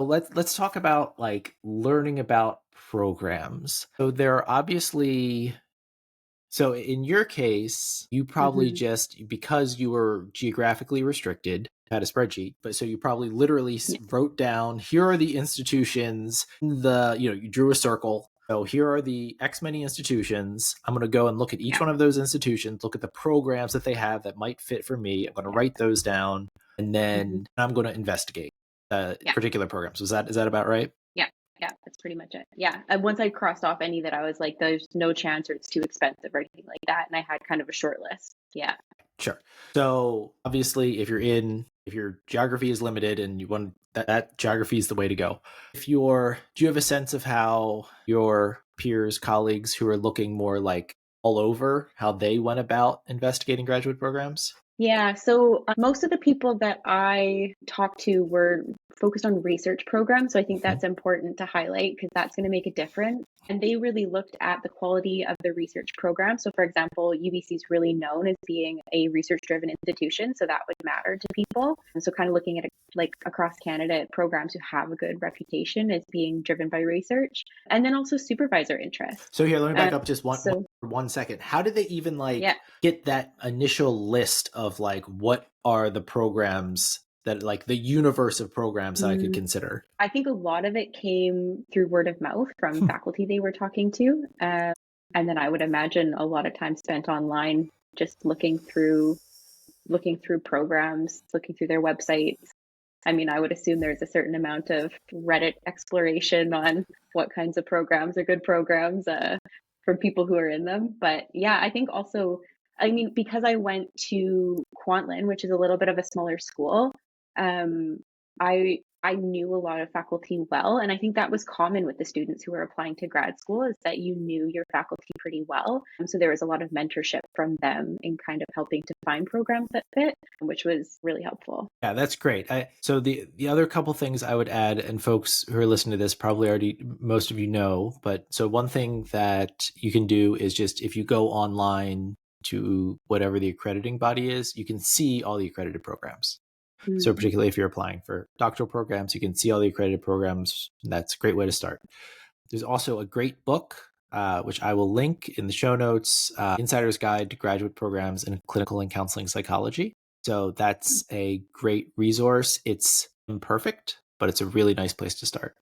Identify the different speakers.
Speaker 1: Well, let's talk about like learning about programs. So there are obviously so in your case, you probably
Speaker 2: Hmm.
Speaker 1: just because you were geographically restricted, had a spreadsheet, but so you probably literally
Speaker 2: Yeah.
Speaker 1: wrote down here are the institutions, you drew a circle. So here are the X many institutions. I'm going to go and look at each
Speaker 2: Yeah.
Speaker 1: one of those institutions, look at the programs that they have that might fit for me. I'm going to
Speaker 2: Yeah.
Speaker 1: write those down, and
Speaker 2: Hmm.
Speaker 1: then I'm going to investigate
Speaker 2: Yeah.
Speaker 1: particular programs. Is that about right?
Speaker 2: Yeah. Yeah. That's pretty much it. Yeah. And once I crossed off any that I was like, there's no chance or it's too expensive or anything like that. And I had kind of a short list. Yeah.
Speaker 1: Sure. So obviously, if your geography is limited and you want that geography is the way to go. Do you have a sense of how your peers, colleagues who are looking more like all over, how they went about investigating graduate programs?
Speaker 2: Yeah, so most of the people that I talked to were focused on research programs. So I think
Speaker 1: Mhm.
Speaker 2: that's important to highlight because that's going to make a difference. And they really looked at the quality of the research program. So, for example, UBC is really known as being a research driven institution. So that would matter to people. And so, kind of looking at it like across Canada, programs who have a good reputation as being driven by research. And then also supervisor interest.
Speaker 1: So here, let me back up just
Speaker 2: So,
Speaker 1: 1 second. How did they even
Speaker 2: yeah.
Speaker 1: like get that initial list of like what are the programs that like the universe of programs that I could
Speaker 2: Mm,
Speaker 1: consider?
Speaker 2: I think a lot of it came through word of mouth from faculty they were talking to. And then I would imagine a lot of time spent online just looking through programs, looking through their websites. I mean, I would assume there's a certain amount of Reddit exploration on what kinds of programs are good programs from people who are in them. But yeah, I think also, I mean, because I went to Kwantlen, which is a little bit of a smaller school, um, I knew a lot of faculty well, and I think that was common with the students who were applying to grad school is that you knew your faculty pretty well. So there was a lot of mentorship from them in kind of helping to find programs that fit, which was really helpful.
Speaker 1: Yeah, that's great. So the other couple things I would add, and folks who are listening to this probably already most of you know, but so one thing that you can do is just if you go online to whatever the accrediting body is, you can see all the accredited programs. So
Speaker 2: Mm-hmm.
Speaker 1: particularly if you're applying for doctoral programs, you can see all the accredited programs. That's a great way to start. There's also a great book, which I will link in the show notes, Insider's Guide to Graduate Programs in Clinical and Counseling Psychology. So that's a great resource. It's imperfect, but it's a really nice place to start.